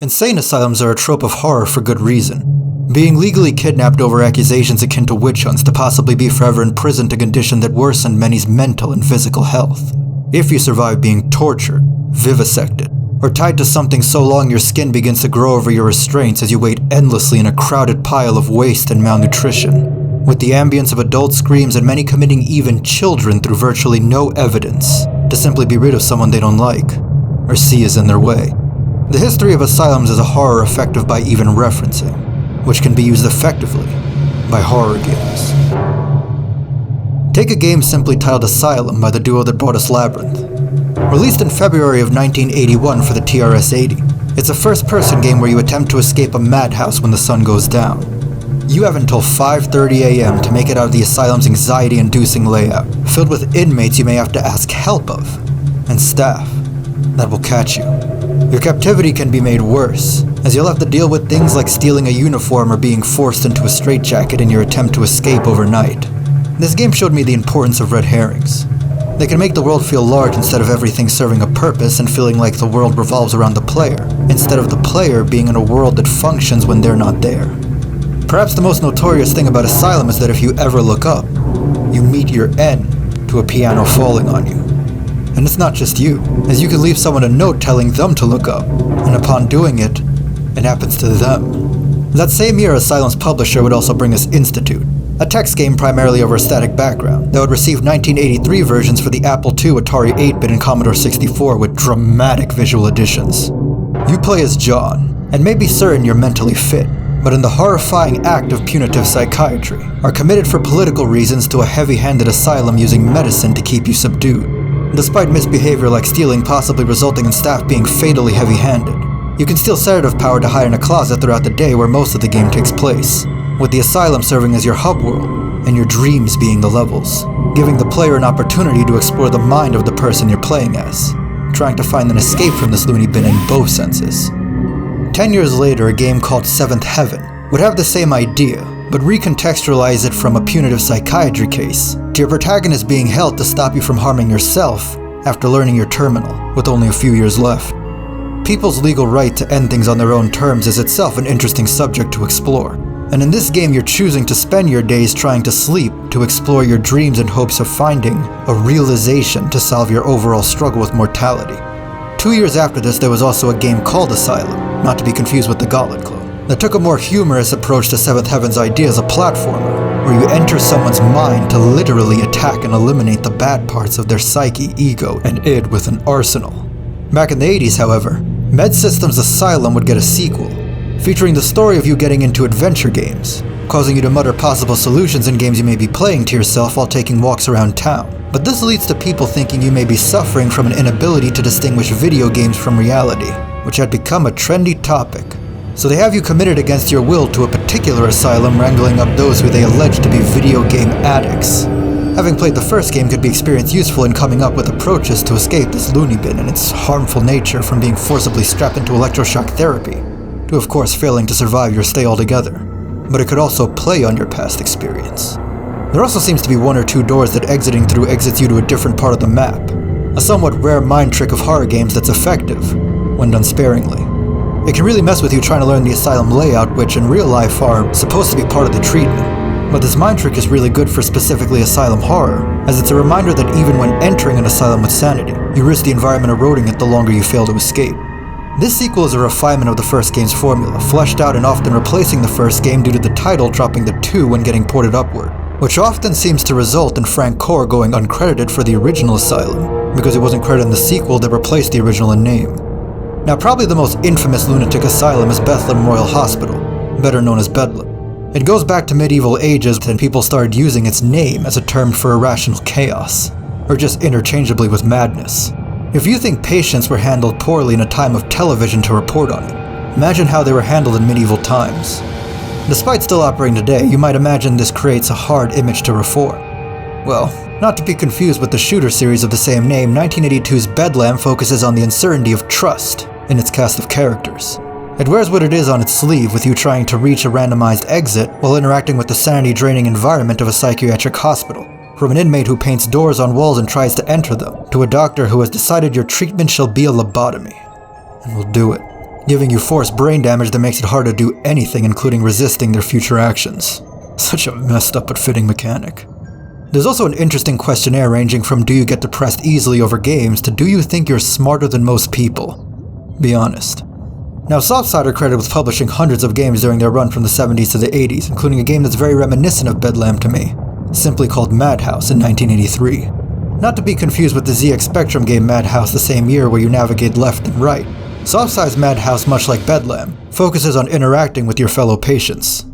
Insane asylums are a trope of horror for good reason. Being legally kidnapped over accusations akin to witch hunts to possibly be forever imprisoned, a condition that worsened many's mental and physical health. If you survive being tortured, vivisected, or tied to something so long your skin begins to grow over your restraints as you wait endlessly in a crowded pile of waste and malnutrition, with the ambience of adult screams and many committing even children through virtually no evidence, to simply be rid of someone they don't like, or see as in their way. The history of asylums is a horror effective by even referencing, which can be used effectively by horror games. Take a game simply titled Asylum by the duo that brought us Labyrinth. Released in February of 1981 for the TRS-80, it's a first-person game where you attempt to escape a madhouse when the sun goes down. You have until 5:30 a.m. to make it out of the asylum's anxiety-inducing layout, filled with inmates you may have to ask help of, and staff that will catch you. Your captivity can be made worse, as you'll have to deal with things like stealing a uniform or being forced into a straitjacket in your attempt to escape overnight. This game showed me the importance of red herrings. They can make the world feel large instead of everything serving a purpose and feeling like the world revolves around the player, instead of the player being in a world that functions when they're not there. Perhaps the most notorious thing about Asylum is that if you ever look up, you meet your end to a piano falling on you. And it's not just you, as you can leave someone a note telling them to look up, and upon doing it, it happens to them. That same year, Asylum's publisher would also bring us Institute, a text game primarily over a static background that would receive 1983 versions for the Apple II, Atari 8-bit, and Commodore 64 with dramatic visual additions. You play as John, and may be certain you're mentally fit, but in the horrifying act of punitive psychiatry, are committed for political reasons to a heavy-handed asylum using medicine to keep you subdued. Despite misbehavior like stealing possibly resulting in staff being fatally heavy-handed, you can steal sedative power to hide in a closet throughout the day where most of the game takes place, with the asylum serving as your hub world, and your dreams being the levels, giving the player an opportunity to explore the mind of the person you're playing as, trying to find an escape from this loony bin in both senses. 10 years later, a game called Seventh Heaven would have the same idea, but recontextualize it from a punitive psychiatry case to your protagonist being held to stop you from harming yourself after learning you're terminal, with only a few years left. People's legal right to end things on their own terms is itself an interesting subject to explore, and in this game you're choosing to spend your days trying to sleep to explore your dreams in hopes of finding a realization to solve your overall struggle with mortality. 2 years after this, there was also a game called Asylum, not to be confused with the Gauntlet clone, that took a more humorous approach to Seventh Heaven's idea as a platformer, where you enter someone's mind to literally attack and eliminate the bad parts of their psyche, ego, and id with an arsenal. Back in the 80s, however, Med System's Asylum would get a sequel, featuring the story of you getting into adventure games, causing you to mutter possible solutions in games you may be playing to yourself while taking walks around town. But this leads to people thinking you may be suffering from an inability to distinguish video games from reality, which had become a trendy topic. So they have you committed against your will to a particular asylum, wrangling up those who they allege to be video game addicts. Having played the first game could be experienced useful in coming up with approaches to escape this loony bin and its harmful nature, from being forcibly strapped into electroshock therapy, to of course failing to survive your stay altogether. But it could also play on your past experience. There also seems to be one or two doors that exiting through exits you to a different part of the map, a somewhat rare mind trick of horror games that's effective, when done sparingly. It can really mess with you trying to learn the asylum layout, which in real life are supposed to be part of the treatment. But this mind trick is really good for specifically asylum horror, as it's a reminder that even when entering an asylum with sanity, you risk the environment eroding it the longer you fail to escape. This sequel is a refinement of the first game's formula, fleshed out and often replacing the first game due to the title dropping the 2 when getting ported upward, which often seems to result in Frank Core going uncredited for the original Asylum, because he wasn't credited in the sequel that replaced the original in name. Now, probably the most infamous lunatic asylum is Bedlam Royal Hospital, better known as Bedlam. It goes back to medieval ages when people started using its name as a term for irrational chaos, or just interchangeably with madness. If you think patients were handled poorly in a time of television to report on it, imagine how they were handled in medieval times. Despite still operating today, you might imagine this creates a hard image to reform. Well, not to be confused with the shooter series of the same name, 1982's Bedlam focuses on the uncertainty of trust in its cast of characters. It wears what it is on its sleeve, with you trying to reach a randomized exit while interacting with the sanity-draining environment of a psychiatric hospital. From an inmate who paints doors on walls and tries to enter them, to a doctor who has decided your treatment shall be a lobotomy, and will do it. giving you forced brain damage that makes it hard to do anything, including resisting their future actions. Such a messed up but fitting mechanic. There's also an interesting questionnaire ranging from do you get depressed easily over games to do you think you're smarter than most people? Be honest. Now, Softside are credited with publishing hundreds of games during their run from the 70s to the 80s, including a game that's very reminiscent of Bedlam to me, simply called Madhouse in 1983. Not to be confused with the ZX Spectrum game Madhouse the same year where you navigate left and right. Softside's Madhouse, much like Bedlam, focuses on interacting with your fellow patients.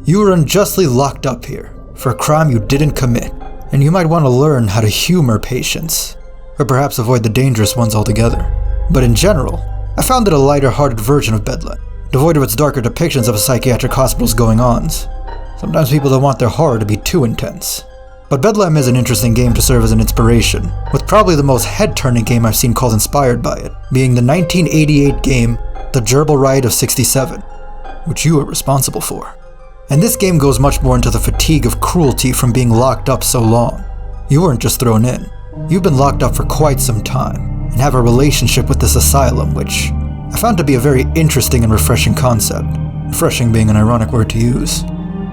You are unjustly locked up here for a crime you didn't commit, and you might want to learn how to humor patients, or perhaps avoid the dangerous ones altogether. But in general, I found it a lighter-hearted version of Bedlam, devoid of its darker depictions of a psychiatric hospital's going-ons. Sometimes people don't want their horror to be too intense. But Bedlam is an interesting game to serve as an inspiration, with probably the most head-turning game I've seen called inspired by it, being the 1988 game The Gerbil Riot of 67, which you are responsible for. And this game goes much more into the fatigue of cruelty from being locked up so long. You weren't just thrown in. You've been locked up for quite some time, and have a relationship with this asylum, which I found to be a very interesting and refreshing concept. Refreshing being an ironic word to use.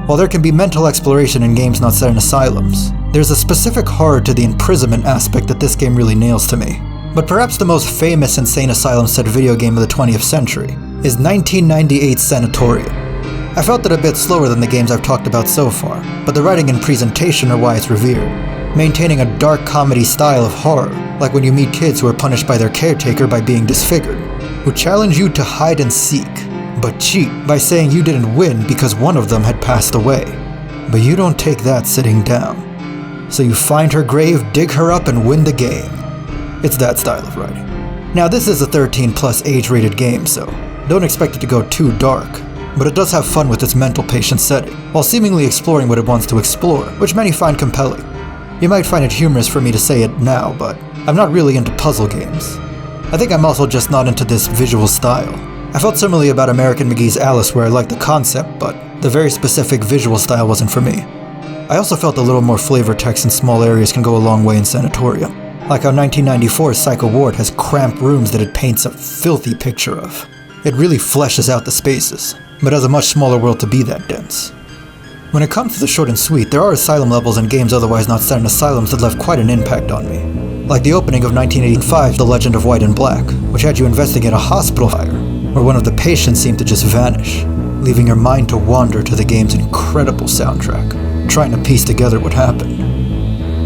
While there can be mental exploration in games not set in asylums, there's a specific horror to the imprisonment aspect that this game really nails to me. But perhaps the most famous insane asylum set video game of the 20th century is 1998's Sanitarium. I felt it a bit slower than the games I've talked about so far, but the writing and presentation are why it's revered, maintaining a dark comedy style of horror, like when you meet kids who are punished by their caretaker by being disfigured, who challenge you to hide and seek, but cheat by saying you didn't win because one of them had passed away. But you don't take that sitting down. So you find her grave, dig her up, and win the game. It's that style of writing. Now this is a 13+ age-rated game, so don't expect it to go too dark, but it does have fun with its mental patient setting, while seemingly exploring what it wants to explore, which many find compelling. You might find it humorous for me to say it now, but I'm not really into puzzle games. I think I'm also just not into this visual style. I felt similarly about American McGee's Alice, where I liked the concept, but the very specific visual style wasn't for me. I also felt a little more flavor text in small areas can go a long way in Sanitarium, like how 1994's Psycho Ward has cramped rooms that it paints a filthy picture of. It really fleshes out the spaces, but has a much smaller world to be that dense. When it comes to the short and sweet, there are asylum levels in games otherwise not set in asylums that left quite an impact on me. Like the opening of 1985's The Legend of White and Black, which had you investigate a hospital fire, where one of the patients seemed to just vanish, leaving your mind to wander to the game's incredible soundtrack, trying to piece together what happened.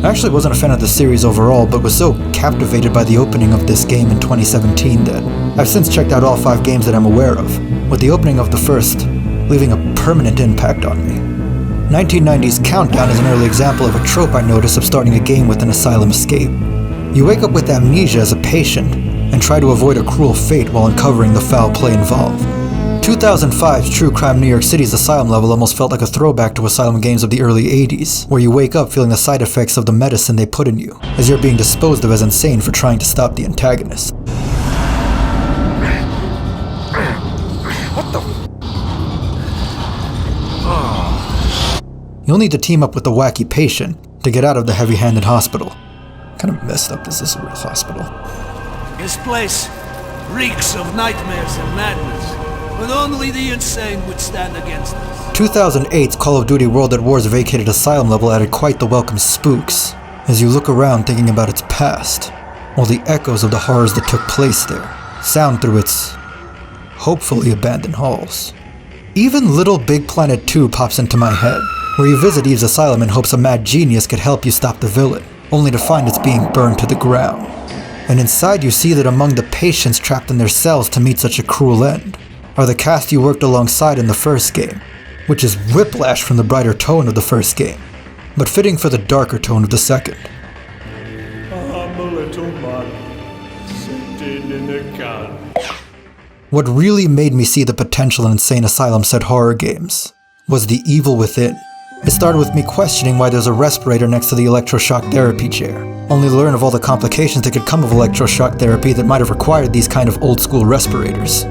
I actually wasn't a fan of the series overall, but was so captivated by the opening of this game in 2017 that I've since checked out all 5 games that I'm aware of, with the opening of the first leaving a permanent impact on me. 1990's Countdown is an early example of a trope I noticed of starting a game with an asylum escape. You wake up with amnesia as a patient, and try to avoid a cruel fate while uncovering the foul play involved. 2005's True Crime New York City's asylum level almost felt like a throwback to asylum games of the early 80s, where you wake up feeling the side effects of the medicine they put in you, as you're being disposed of as insane for trying to stop the antagonist. What the? You'll need to team up with the wacky patient to get out of the heavy-handed hospital. What kind of messed up is this a real hospital? This place reeks of nightmares and madness, but only the insane would stand against us. 2008's Call of Duty World at War's vacated asylum level added quite the welcome spooks, as you look around thinking about its past, while the echoes of the horrors that took place there sound through its hopefully abandoned halls. Even Little Big Planet 2 pops into my head, where you visit Eve's asylum in hopes a mad genius could help you stop the villain, only to find it's being burned to the ground. And inside you see that among the patients trapped in their cells to meet such a cruel end are the cast you worked alongside in the first game, which is whiplash from the brighter tone of the first game, but fitting for the darker tone of the second. I'm a little man, sitting in a can. What really made me see the potential in insane asylum-set horror games was the evil within. It started with me questioning why there's a respirator next to the electroshock therapy chair, only to learn of all the complications that could come of electroshock therapy that might have required these kind of old-school respirators.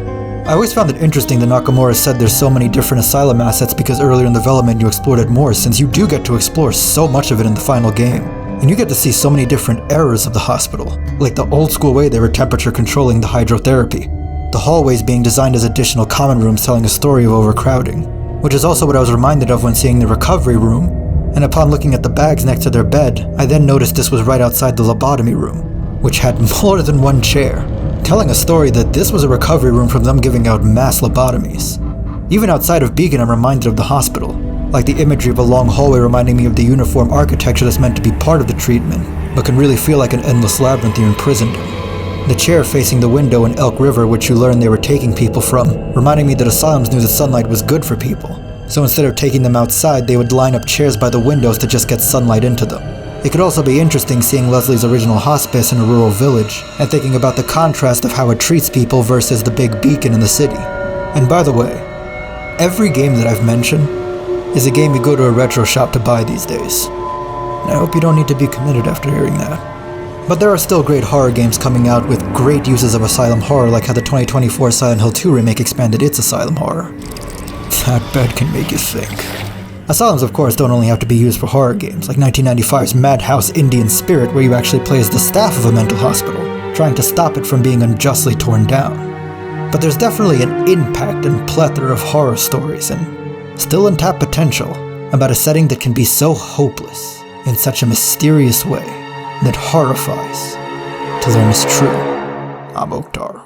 I always found it interesting that Nakamura said there's so many different asylum assets because earlier in development you explored it more, since you do get to explore so much of it in the final game. And you get to see so many different eras of the hospital, like the old-school way they were temperature controlling the hydrotherapy, the hallways being designed as additional common rooms telling a story of overcrowding, which is also what I was reminded of when seeing the recovery room, and upon looking at the bags next to their bed, I then noticed this was right outside the lobotomy room, which had more than one chair, telling a story that this was a recovery room from them giving out mass lobotomies. Even outside of Beacon, I'm reminded of the hospital, like the imagery of a long hallway reminding me of the uniform architecture that's meant to be part of the treatment, but can really feel like an endless labyrinth you imprisoned in. The chair facing the window in Elk River, which you learn they were taking people from, reminding me that asylums knew that sunlight was good for people. So instead of taking them outside, they would line up chairs by the windows to just get sunlight into them. It could also be interesting seeing Leslie's original hospice in a rural village, and thinking about the contrast of how it treats people versus the big beacon in the city. And by the way, every game that I've mentioned is a game you go to a retro shop to buy these days. And I hope you don't need to be committed after hearing that. But there are still great horror games coming out with great uses of asylum horror, like how the 2024 Silent Hill 2 remake expanded its asylum horror. That bed can make you think. Asylums, of course, don't only have to be used for horror games, like 1995's Madhouse Indian Spirit, where you actually play as the staff of a mental hospital, trying to stop it from being unjustly torn down. But there's definitely an impact and plethora of horror stories, and still untapped potential, about a setting that can be so hopeless, in such a mysterious way, that horrifies to learn is true. I'm Oktar.